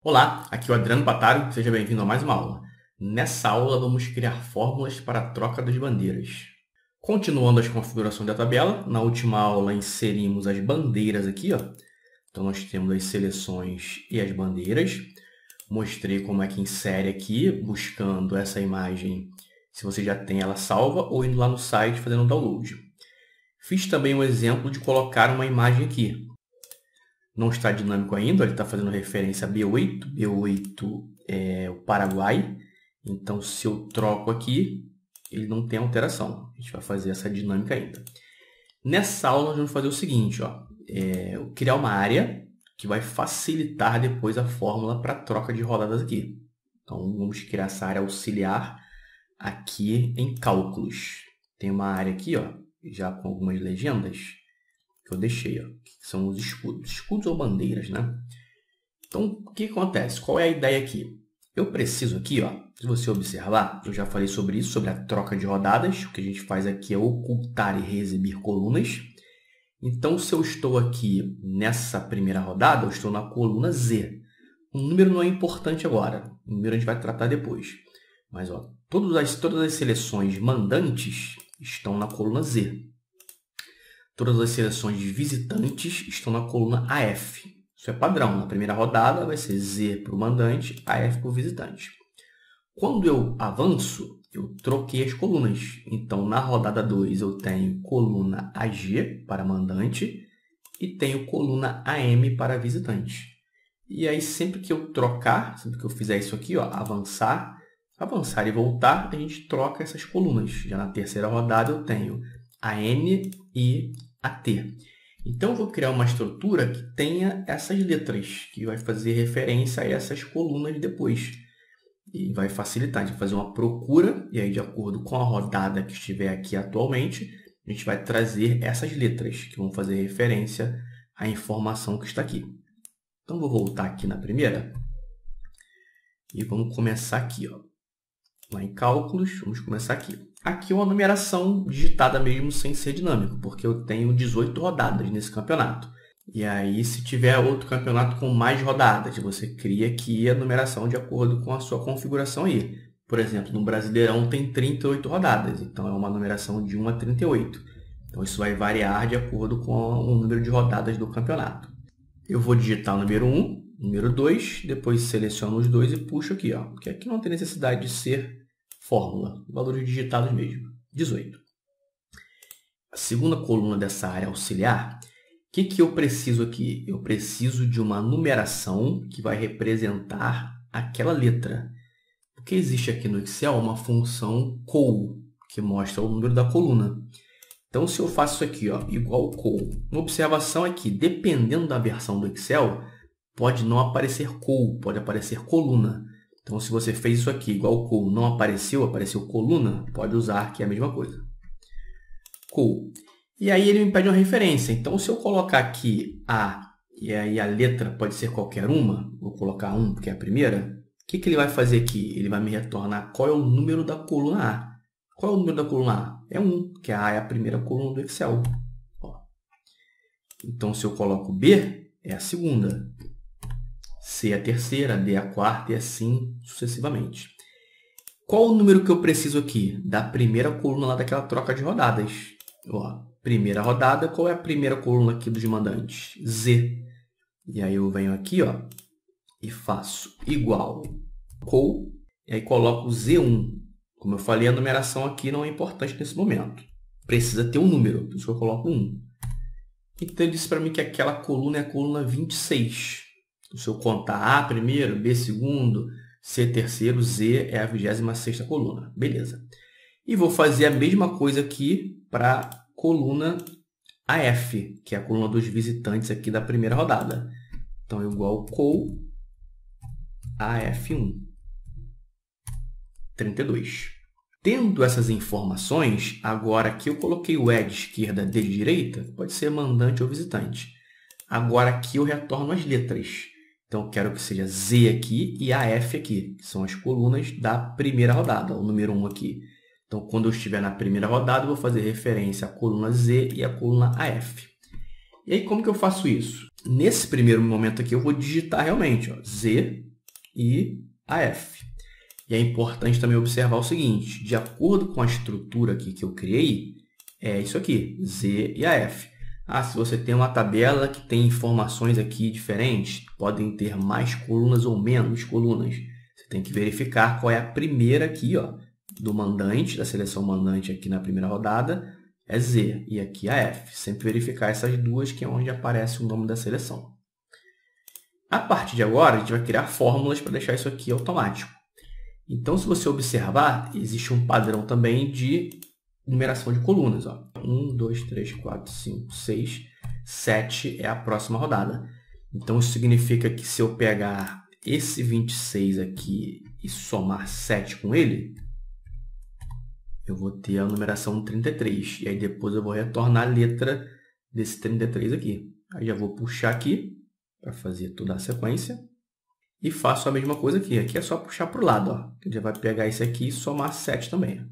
Olá, aqui é o Adriano Pataro, seja bem-vindo a mais uma aula. Nessa aula vamos criar fórmulas para a troca das bandeiras. Continuando as configurações da tabela, na última aula inserimos as bandeiras aqui, ó. Então nós temos as seleções e as bandeiras. Mostrei como é que insere aqui, buscando essa imagem, se você já tem ela salva, ou indo lá no site fazendo o download. Fiz também um exemplo de colocar uma imagem aqui. Não está dinâmico ainda, ele está fazendo referência a B8. B8 é o Paraguai. Então, se eu troco aqui, ele não tem alteração. A gente vai fazer essa dinâmica ainda. Nessa aula, nós vamos fazer o seguinte, ó, criar uma área que vai facilitar depois a fórmula para troca de rodadas aqui. Então, vamos criar essa área auxiliar aqui em cálculos. Tem uma área aqui, ó, já com algumas legendas que eu deixei, ó, que são os escudos. Escudos ou bandeiras, né? Então, o que acontece? Qual é a ideia aqui? Eu preciso aqui, ó, se você observar, eu já falei sobre isso, sobre a troca de rodadas. O que a gente faz aqui é ocultar e reexibir colunas. Então, se eu estou aqui nessa primeira rodada, eu estou na coluna Z. O número não é importante agora. O número a gente vai tratar depois. Mas, ó, todas as seleções mandantes estão na coluna Z. Todas as seleções de visitantes estão na coluna AF. Isso é padrão. Na primeira rodada vai ser Z para o mandante, AF para o visitante. Quando eu avanço, eu troquei as colunas. Então, na rodada 2, eu tenho coluna AG para mandante e tenho coluna AM para visitante. E aí, sempre que eu trocar, sempre que eu fizer isso aqui, ó, avançar e voltar, a gente troca essas colunas. Já na terceira rodada, eu tenho AN e AT. Então, eu vou criar uma estrutura que tenha essas letras, que vai fazer referência a essas colunas depois. E vai facilitar, a gente vai fazer uma procura, e aí, de acordo com a rodada que estiver aqui atualmente, a gente vai trazer essas letras, que vão fazer referência à informação que está aqui. Então, vou voltar aqui na primeira, e vamos começar aqui, ó. Lá em cálculos, vamos começar aqui. Aqui é uma numeração digitada mesmo sem ser dinâmico, porque eu tenho 18 rodadas nesse campeonato. E aí, se tiver outro campeonato com mais rodadas, você cria aqui a numeração de acordo com a sua configuração aí. Por exemplo, no Brasileirão tem 38 rodadas, então é uma numeração de 1 a 38. Então, isso vai variar de acordo com o número de rodadas do campeonato. Eu vou digitar o número 1, número 2, depois seleciono os dois e puxo aqui, ó, porque aqui não tem necessidade de ser fórmula, valores digitados mesmo, 18. A segunda coluna dessa área auxiliar, o que eu preciso aqui? Eu preciso de uma numeração que vai representar aquela letra. Porque existe aqui no Excel uma função col, que mostra o número da coluna. Então, se eu faço isso aqui, ó, igual col, uma observação é que, dependendo da versão do Excel, pode não aparecer col, pode aparecer coluna. Então, se você fez isso aqui, igual col, não apareceu coluna, pode usar que é a mesma coisa. Col. E aí ele me pede uma referência. Então, se eu colocar aqui A, e aí a letra pode ser qualquer uma, vou colocar 1, porque é a primeira, o que ele vai fazer aqui? Ele vai me retornar qual é o número da coluna A. Qual é o número da coluna A? É 1, porque a A é a primeira coluna do Excel. Ó. Então, se eu coloco B, é a segunda. C é a terceira, D é a quarta e assim sucessivamente. Qual o número que eu preciso aqui? Da primeira coluna lá daquela troca de rodadas. Ó, primeira rodada, qual é a primeira coluna aqui dos mandantes? Z. E aí eu venho aqui, ó, e faço igual col, e aí coloco Z1. Como eu falei, a numeração aqui não é importante nesse momento. Precisa ter um número, por isso que eu coloco 1. Então, ele disse para mim que aquela coluna é a coluna 26. Se eu contar A primeiro, B segundo, C terceiro, Z é a 26ª coluna. Beleza. E vou fazer a mesma coisa aqui para a coluna AF, que é a coluna dos visitantes aqui da primeira rodada. Então, igual col AF1. 32. Tendo essas informações, agora aqui eu coloquei o E de esquerda, D de direita, pode ser mandante ou visitante. Agora aqui eu retorno as letras. Então, eu quero que seja Z aqui e AF aqui, que são as colunas da primeira rodada, o número 1 aqui. Então, quando eu estiver na primeira rodada, eu vou fazer referência à coluna Z e à coluna AF. E aí, como que eu faço isso? Nesse primeiro momento aqui, eu vou digitar realmente, ó, Z e AF. E é importante também observar o seguinte, de acordo com a estrutura aqui que eu criei, é isso aqui, Z e AF. Se você tem uma tabela que tem informações aqui diferentes, podem ter mais colunas ou menos colunas. Você tem que verificar qual é a primeira aqui, ó, do mandante, da seleção mandante aqui na primeira rodada, é Z, e aqui a F. Sempre verificar essas duas, que é onde aparece o nome da seleção. A partir de agora, a gente vai criar fórmulas para deixar isso aqui automático. Então, se você observar, existe um padrão também de numeração de colunas. 1, 2, 3, 4, 5, 6, 7 é a próxima rodada. Então, isso significa que se eu pegar esse 26 aqui e somar 7 com ele, eu vou ter a numeração 33. E aí depois eu vou retornar a letra desse 33 aqui. Aí já vou puxar aqui para fazer toda a sequência. E faço a mesma coisa aqui. Aqui é só puxar para o lado. Ó. Já vai pegar esse aqui e somar 7 também.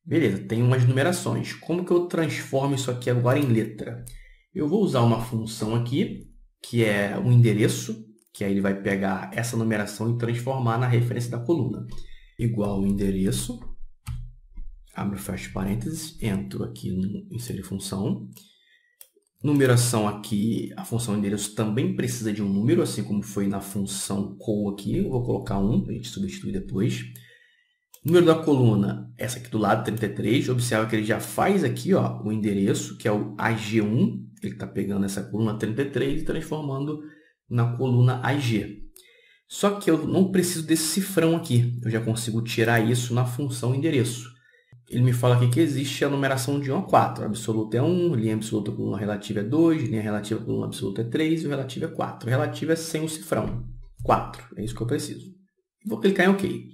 Beleza, tem umas numerações. Como que eu transformo isso aqui agora em letra? Eu vou usar uma função aqui, que é um endereço, que aí ele vai pegar essa numeração e transformar na referência da coluna. Igual o endereço, abro e fecho parênteses, entro aqui no inserir função. Numeração aqui, a função endereço também precisa de um número, assim como foi na função call aqui. Eu vou colocar 1, para a gente substituir depois. Número da coluna, essa aqui do lado, 33. Observa que ele já faz aqui, ó, o endereço, que é o AG1. Ele está pegando essa coluna 33 e transformando na coluna AG. Só que eu não preciso desse cifrão aqui. Eu já consigo tirar isso na função endereço. Ele me fala aqui que existe a numeração de 1 a 4. Absoluto é 1, linha absoluta coluna relativa é 2, linha relativa coluna absoluta é 3 e o relativo é 4. O relativo é sem o cifrão. 4. É isso que eu preciso. Vou clicar em OK.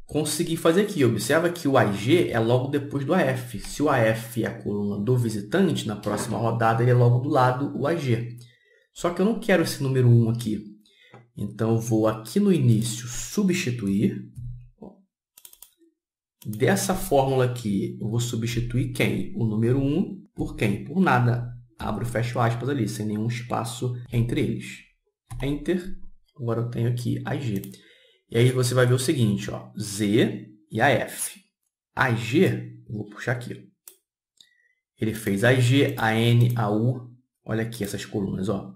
Consegui fazer aqui. Observa que o AG é logo depois do AF. Se o AF é a coluna do visitante, na próxima rodada ele é logo do lado o AG. Só que eu não quero esse número 1 aqui. Então, eu vou aqui no início substituir. Dessa fórmula aqui, eu vou substituir quem? O número 1 por quem? Por nada. Abro e fecho aspas ali, sem nenhum espaço entre eles. Enter. Agora eu tenho aqui AG. E aí você vai ver o seguinte, ó, Z e AF. AG, eu vou puxar aqui. Ele fez AG, AN, AU. Olha aqui essas colunas, ó.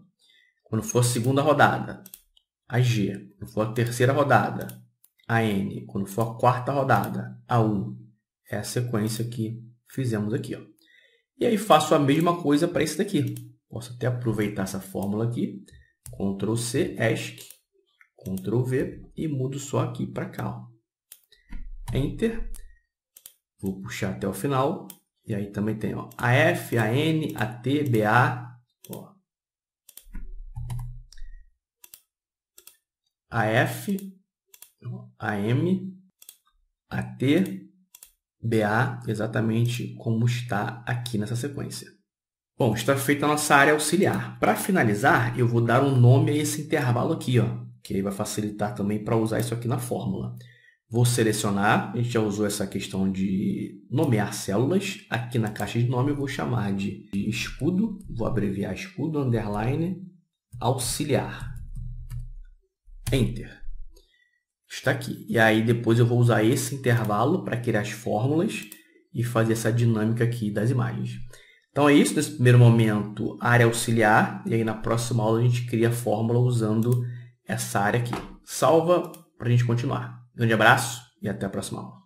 Quando for a segunda rodada, AG. Quando for a terceira rodada, AN. Quando for a quarta rodada, AU. É a sequência que fizemos aqui, ó. E aí faço a mesma coisa para esse daqui. Posso até aproveitar essa fórmula aqui. Ctrl C, ESC. Ctrl V e mudo só aqui para cá. Ó. Enter. Vou puxar até o final. E aí também tem ó, AF, AN, AT, BA. Ó. AF, AM, AT, BA, exatamente como está aqui nessa sequência. Bom, está feita a nossa área auxiliar. Para finalizar, eu vou dar um nome a esse intervalo aqui, ó, que aí vai facilitar também para usar isso aqui na fórmula. Vou selecionar, a gente já usou essa questão de nomear células. Aqui na caixa de nome eu vou chamar de escudo, vou abreviar escudo, underline, auxiliar. Enter. Está aqui. E aí depois eu vou usar esse intervalo para criar as fórmulas e fazer essa dinâmica aqui das imagens. Então é isso, nesse primeiro momento, área auxiliar, e aí na próxima aula a gente cria a fórmula usando essa área aqui. Salva para a gente continuar. Grande abraço e até a próxima aula.